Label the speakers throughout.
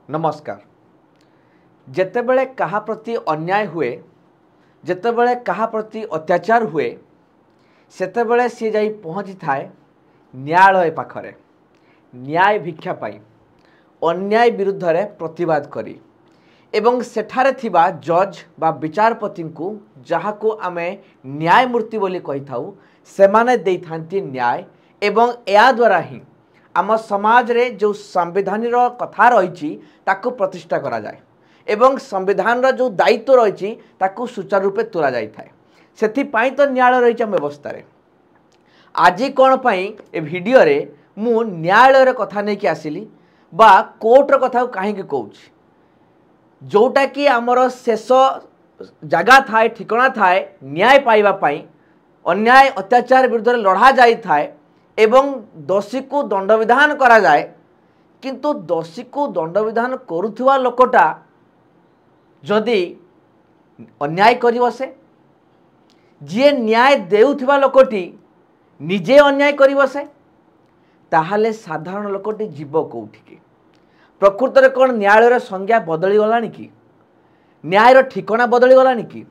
Speaker 1: नमस्कार। जेतेबेले कहा प्रति अन्याय हुए, जेतेबेले कहा प्रति अत्याचार हुए, सेतेबेले सी जाई पहुँची थाए न्यायालय पाखरे न्याय भिक्षा पाई अन्याय विरुद्ध रे प्रतिवाद करी एवं सेठारे थिबा जज बा विचारपति को जहाँ को आमे न्यायमूर्ति बोली कही थाउ सेमाने देई थांती न्याय एवं या द्वारा ही आम समाज रे जो संविधान कथा रही ताकू प्रतिष्ठा करा जाए एवं संविधान जो दायित्व रही ताकू सुचारू रूपे तोला जाए से तो न्यायालय रही आम व्यवस्था आज कौन पाई ए वीडियो रे मु न्यायालय कथा नहीं कि आसिली बा कोर्टर कथा कहीं कहूँ जोटा कि आमर शेष जगह थाए ठिकना थाए न्याय पाइबा पाई अन्याय अत्याचार विरुद्ध लड़ा जाई थाए एवं दोषी को दंड विधान करा जाए किंतु दोषी को दंड विधान करुवा लोकटा जदि अन्याय कर बसे जी न्याय देउथिबा लोकटी निजे अन्याय कर बसे ताहले साधारण लोकटी जीव कौठिकी प्रकृत में कौन न्यायालय संज्ञा बदली गलानी कि न्यायर ठिकना बदली गलानी कि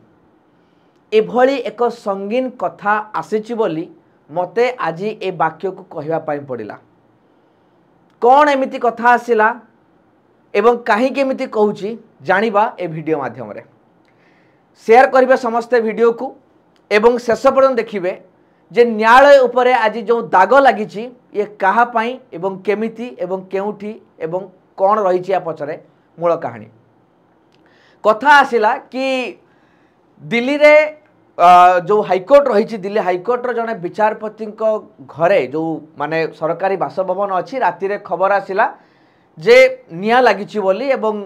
Speaker 1: एभली एक संगीन कथा आसीची बोली मते आज ए वाक्य को कहवा पड़ा कौन एमिति कथा आसिला एवं कहीं केमिति कहूची जानिबा ए वीडियो माध्यम रे शेयर करिवे समस्त वीडियो को एवं शेष पर्यंत देखिए जे न्यायालय उपरे आज जो दाग लगी ये कहा पाई एवं केमिति एवं केउठी एवं कौन रही पचरे मूल कहानी कथा आसिला कि दिल्ली रे जो हाईकोर्ट रही दिल्ली हाईकोर्ट जड़े विचारपति घरे जो माने सरकारी बासभवन अच्छी राति रे खबर आसिला जे निया लगी बोली एवं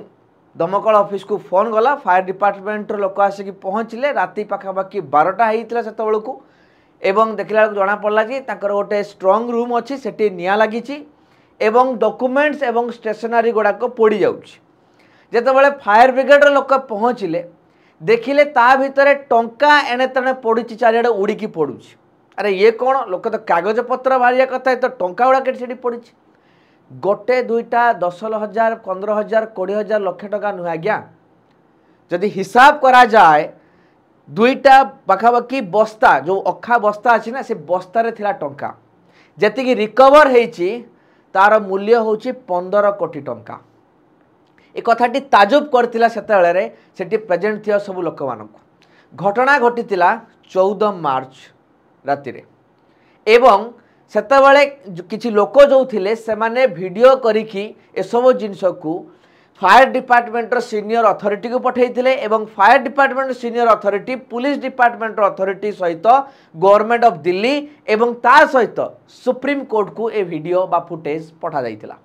Speaker 1: दमकल ऑफिस को फोन गला फायर डिपार्टमेंट लोक आसिक पहुँचले राति पाखापाखि 12टा होता से को एवं देखला जना पड़ा कि गोटे स्ट्रंग रूम अच्छी सेठी निया लगी एवं डॉक्यूमेंट्स एवं स्टेशनरी गुड़ाक पोड़ी जाउछि जेतेबेले फायर ब्रिगेड लोक पहुँचले देखिले ता भितर टंका एणे तेणे पड़ी चारिड़े उड़ीकी पड़ुछि अरे ये कौन लोक तो कागज पत्र बाहरिया कथा तो टंका गुड़ा के पड़ी गोटे दुईटा 10,000 15,000 20,000 लक्ष टका नुह आज्ञा जदि हिसाब करा जाए दुईटा पाखापाखि बस्ता जो अखा बस्ता अच्छी ना से बस्तारे थिला टंका जेतिकी रिकवर होईची तार मूल्य होची 15 कोटी टंका ए कथाटी ताजुब करथिला सेतेबेले सेठी प्रेजेंट थिया सब लोक मानकु घटना घटितिला 14 मार्च राति रे एवं सेतेबेले किछि लोक जो थिले सेमाने वीडियो करिकी ए सब जिंस को फायर डिपार्टमेंट सीनियर अथॉरिटी को पठाइथिले एवं fire department senior authority police department authority सहित गवर्नमेंट ऑफ दिल्ली एवं ता सहित सुप्रीम कोर्ट को ए वीडियो बा फुटेज पठा जाइथिला।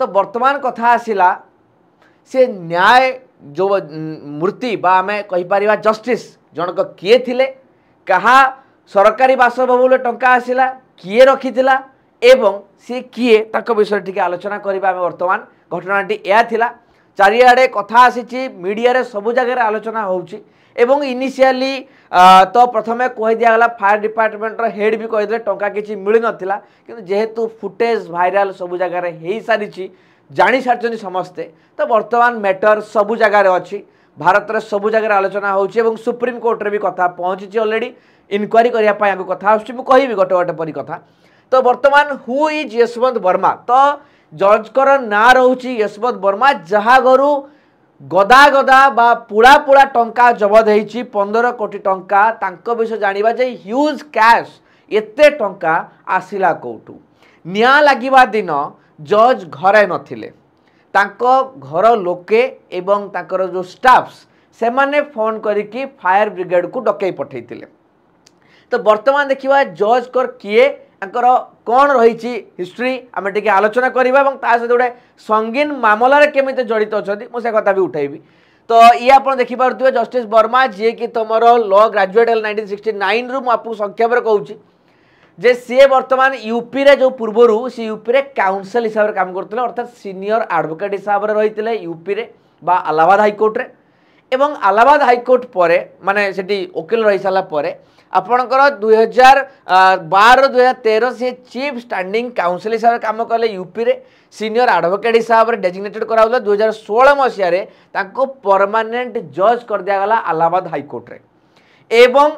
Speaker 1: तो वर्तमान कथा आसिला से न्याय जो मूर्ति बा आमे कहि परिबा जस्टिस जनक किए थिले कहा सरकारी बासभवन टंका आसिला किए रखिथिला एवं सी किए ताको विषय टिके आलोचना करिबा आमे वर्तमान घटनाटी या थिला चारिआडे कथा आसीची मीडिया रे सब जगह आलोचना होउची एवं इनिशियली तो प्रथमे कहि दियागला फायर डिपार्टमेंट रो हेड भी कहिदले टंका किछि मिलि नथिला किंतु जेहेतु फुटेज वायरल सब जगह रे हेई सारिची जानि सारचनी समस्ते तो वर्तमान मैटर सब जगह रे अछि भारत रे सब जगह आलोचना होउची एवं सुप्रीम कोर्ट रे भी कथा पहुंची ऑलरेडी इनक्वारी करिया पय आगु कथा आछि मु कहिबी गोटे गोटे परी कथा। तो वर्तमान हु इज यशवंत वर्मा तो जज कर ना रोची यशवंत वर्मा जहा गरु गदा गदा बा पुड़ा पुड़ा टंका जबद होती 15 कोटी टंका तांको विषय जानिबा जे ह्यूज कैश एते टंका आसिला कोठू निया लागिबा दिन जज घरे नथिले तांको घर लोके एवं तांकर जो स्टाफ्स से माने फोन करिकी फायर ब्रिगेड को डकई पठैतिले। तो वर्तमान देखिबा जज कर किए कौन रही हिस्ट्री आम टे आलोचना करवा सहित गोटे संगीन मामला केमी जड़ित अच्छा मुझे कथा भी उठेबी। तो ये आप देखिपे जस्टिस वर्मा जी कि तुम लॉ ग्रेजुएट 1969 रु आपको संक्षेप में कहूँ जे सी वर्तमान यूपी रे जो पूर्वर सी यूपी रे काउंसिल हिसाब से काम करते अर्थात सीनियर एडवोकेट हिसाब से रही है यूपी रे बा इलाहाबाद हाईकोर्ट रे एवं इलाहाबाद हाईकोर्ट पर माने सेठी वकील रही सारा आपणकर 2012-2013 से चीफ स्टैंडिंग काउंसिल हिसाब से काम कले यूपी रे सीनियर एडवोकेट हिसाब से डेजिग्नेटेड कराउला 2016 मसीह रे ताको परमानेंट जज कर दिया गला इलाहाबाद हाईकोर्ट रे एवं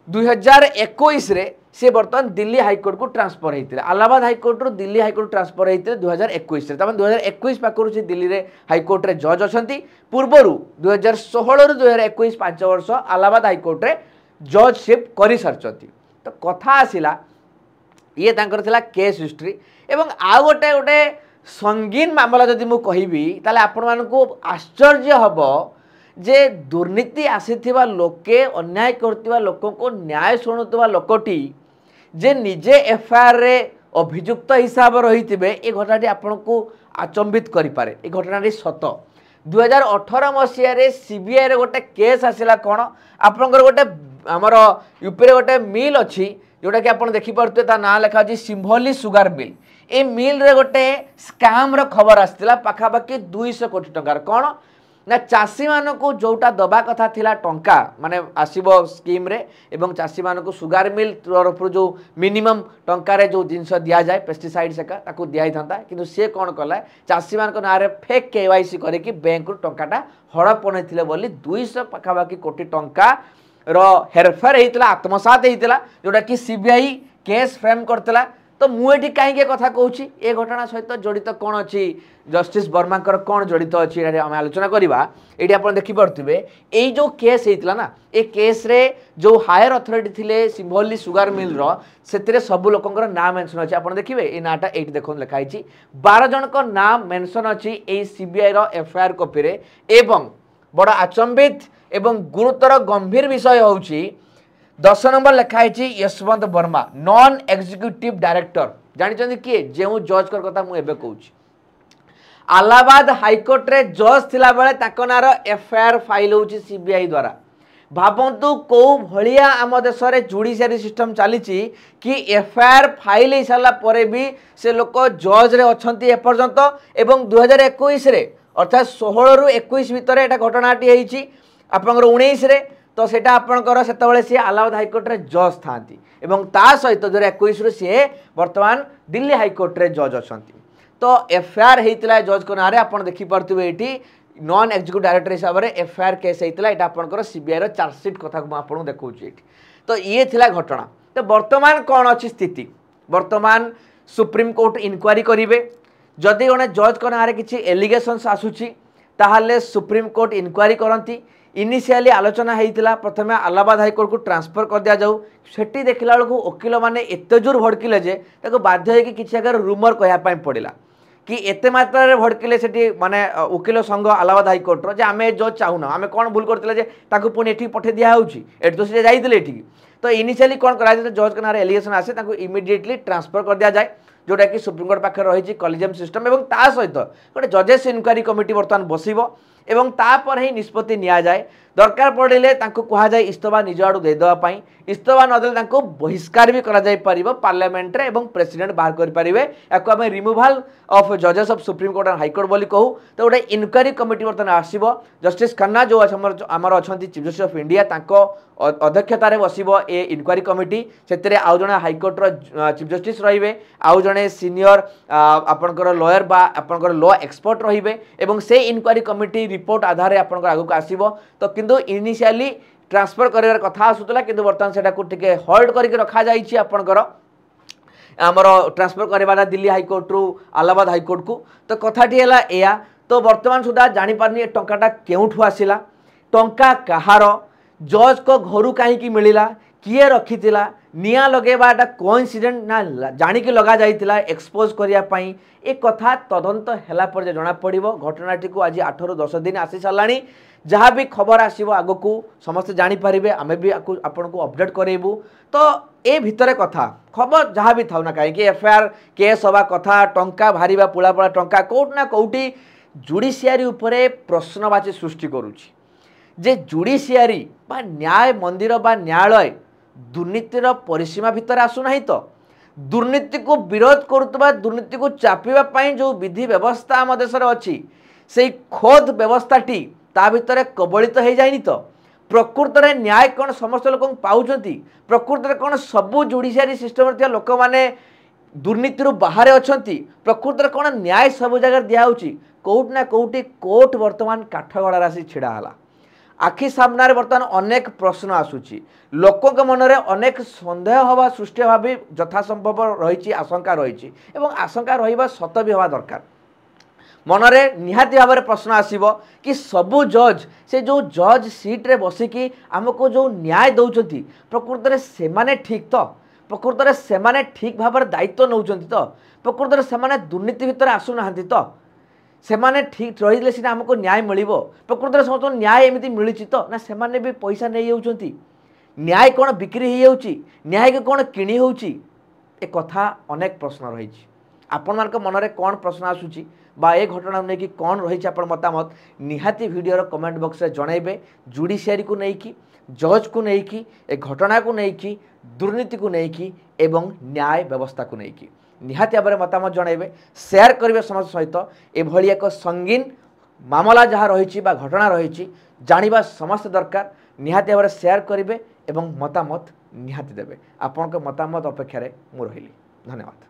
Speaker 1: 2021 रे से बर्तमान दिल्ली हाईकोर्ट को ट्रांसफर होते इलाहाबाद हाईकोर्ट रू दिल्ली हाईकोर्ट ट्रांसफर होते 2021 तमें 2021 पाखर से दिल्ली रे हाईकोर्ट रे जज अच्छा पूर्वर 2016 रु 2021 5 वर्ष इलाहाबाद हाईकोर्ट रे जजशिप कर सारी तो कथा आसला ये थिला केस हिस्ट्री एवं आउ गोटे गोटे संगीन मामला जदि मु कहबी ताले आपण मानकु आश्चर्य हब जे दुर्नीति आसीथिबा लोके अन्याय करथिबा लोकों को न्याय शुणुवा लोकटी जे निजे एफआईआर रे अभियुक्त हिसाब रही ए घटनाटी आपण को आचंबित करि पारे ए घटनाटी सत 2018 मसीह रे सीबीआई रे गोटे केस आसिला कोन आपनकर गोटे हमर यूपी रे गोटे मिल अछि जोटा कि आपण देखि परते ता ना लिखा अछि सिंभली सुगर मिल ए मिल रे गोटे स्कैम रो खबर आस्तिला पाखा पाखी 200 कोटी टंकार कोन ना चाषी मान को जोटा दबा कथा थिला टंका माने आसीबो स्कीम रे एवं चाषी मान को सुगर मिल तरफ जो मिनिमम टंका रे जो जिंस दिया जाए पेस्टिसाइड सेका ताको दिया थांता किंतु से कोन कला चाषी मान को नारे फेक केवाईसी करे कि बैंक रो टंकाटा हड़प बनैथिले बोली 200 पाखाबाकी कोटी टंका रो हेरफेर हेतिला आत्मसात हेतिला जोटा कि सीबीआई केस फ्रेम करतला तो मुझे कहीं कथा कहूँ ए घटना सहित जड़ित कौन अच्छी जस्टिस वर्मा कौन जड़ित अच्छी आम आलोचना करवा ये आप देखिपे यही जो केस होता ना ये केस रे जो हायर अथॉरिटी थिले सिंभली सुगर मिल से सब लोकर नाम मेंशन अच्छे आप देखिए ये नाटा ये देख लिखाई 12 जन का नाम मेंशन अच्छी ये सीबीआई एफआईआर कॉपी रे एवं बड़ा आचंबित एवं गुरुतर गंभीर विषय होउची 10 नंबर लिखाई Yashwant Verma non executive director जानी किए जो जज कर कथा मुझे कहूँ इलाहाबाद हाईकोर्ट रे जज थिला बेले ताको नार एफआईआर फाइल होउची सीबीआई द्वारा भावंतु कौ भलिया आम देश रे जुडिशियरी सिस्टम चली कि एफआईआर फाइल हो सारा पर भी से लोक जज रे अछंती एपर्यंत एवं 2021 रे अर्थात 16 रु 21 भितर एटा घटनाटी होईची आपनकर 19 रे तो सेटा आपनकर सेतबेले सी इलाहाबाद हाईकोर्ट रे जज थांती एवं ता सहित 2021 रु सी वर्तमान दिल्ली हाईकोर्ट रे जज अछंती तो एफआईआर हेतिला जज को नारे आपण देखि परथिबे एठी नॉन एग्जीक्यूटिव डायरेक्टर हिसाब रे एफआईआर केस हेतिला एटा आपनकर सीबीआई रो चार्जशीट कथा को आपण देखौची एठी तो ये थिला घटना तो वर्तमान कोन अछि स्थिति वर्तमान सुप्रीम कोर्ट इनक्वारी करिवे जदि ओने जज को नारे किछि एलिगेशंस आसुची ताहाले सुप्रीम कोर्ट इनक्वारी करंती इनिशियली आलोचना होता प्रथम इलाहाबाद हाईकोर्ट को ट्रांसफर कर दि जाऊ सेठी देखला बेलू वकिल मैंने एत जोर भड़किले जे बाध्य कि किसी आगे रूमर कहवाई पड़ा कि एते मात्रा भड़किले से माने वकिल संघ इलाहाबाद हाईकोर्टर जे आम जज चाहूना आम कौन भूल करते पुणी एठी पठे दिया एठी तो से जाइए तो इनिशियली कौन करा जज के नारे एलिगेशन आसे इमिडिएटली ट्रांसफर कर दिया जाए जोटा कि सुप्रीम कोर्ट पाखे रही कॉलेजियम सिस्टम एवं ता सहित गोटे जजेस इनक्वारी कमिटी बर्तमान बसिबो एवं तापर ही निष्पत्ति निया जाए दरकार पड़े कहुए इस्तफा निज आड़ू देदेवाई इस्तफा नदेले बहिष्कार भी करा पार्लियामेंट रे एवं प्रेसिडेंट बाहर करेंगे या रिमूवाल ऑफ जजेस of supreme court and high court बोली कहूँ तो गोटे इनक्वारी कमिटी बर्तमान आसो जस्टिस खन्ना जो आमर अच्छा चीफ जस्टिस ऑफ इंडिया अध्यक्षतार बसो ए इनक्वारी कमिटी से आउ जड़े हाईकोर्टर चीफ जस्टिस रे आउ जड़े सीनियर आपणकर लॉयर बा आपणकर लॉ एक्सपर्ट रे से इनक्वारी कमिटी रिपोर्ट आधार आपंकर आगक आसो तो किंतु इनिशियली ट्रांसफर करार कथा आसूला कि बर्तमान से होल्ड करके रखा जाइए आपणकर आमर ट्रांसफर करवा दिल्ली हाईकोर्ट रु इलाहाबाद हाईकोर्ट को तो कथाटी है या तो बर्तमान सुधा जापारनी टाटा क्योंठू आसला टंका कहार जज को घर कहीं मिलला किए रखी निया लगेबाटा कोइंसिडेंट ना जानिक लगा जाइतिला एक्सपोज करने एक कथा तदंत हैला पर जना पड़िबो घटनाटी को आज 8 ରୁ 10 दिन आसी सालानी जहाँ भी खबर आसीबो आगो को समस्त जानी पारिबे आमे भी आपन को अपडेट करेबू तो ए भितरे कथा खबर जहाँ भी थाउ ना कहीं एफआईआर केस हवा कथा टंका भारीबा पुला पुला टंका कोट ना कोटी जुडिशियरी उपरे प्रश्नवाची सृष्टि करूची जे जुडिशियरी बा न्याय मंदिर बा न्यायालय दुर्नीतिर परिसीमा भितर आसुना तो दुर्नीति को विरोध करुवा दुर्नीति को चापिबा जो विधि व्यवस्था आम देश अच्छी से खोद व्यवस्थाटी ता भितर कबलित हो जाइनि तो प्रकृत में न्याय कौन समस्त लोक पाँच प्रकृत में कौन सबू जुडिशियरी सिस्टम लोक मैंने दुर्नीति बाहर अच्छा प्रकृत में कौन न्याय सब जगह दिखाई कौट ना कौटी कोर्ट वर्तमान काठगड़ार आसी छिड़ा आखि सामने बर्तमान अनेक प्रश्न आसूची लोकों मन में अनेक सन्देह हवा सृष्टि हवा भी यथासंभव रही आशंका रही आशंका रहा सत भी हवा दरकार मनरे निहाती भाव में प्रश्न आसीबो कि सबू जज से जो जज सीट रे बसिकी आमको जो न्याय दौरान प्रकृत में से ठीक तो प्रकृत में से ठीक भाव में दायित्व नौकरी तो प्रकृत में से दुर्नीति भितर आसुना तो सेमाने ठीक रही सीना आमको न्याय मिल प्रकृत में समस्त न्याय एमती मिली तो ना से भी पैसा नहीं जाऊँच न्याय कौन बिक्री हो न्याय को कौन किणी हो कथा अनेक प्रश्न रही आपण मान मनरे कौन प्रश्न आसूची बा ए घटना नहीं कौन रही मतामत निहाती वीडियो कमेंट बॉक्स में जनइबे जुडिशियरी को लेकिन जज को लेकिन ए घटना को लेकिन दुर्नीति को लेकिन एवं न्याय व्यवस्था को लेकिन निहाती भाव में मतामत जनइबे शेयर करेंगे समस्त सहित एभली एक संगीन मामला जहाँ रही घटना रही जानिबा समस्त दरकार निहाती भाव में शेयर करेंगे एवं मतामत निहाती देवे आपण मतामत अपेक्षा मु रही धन्यवाद।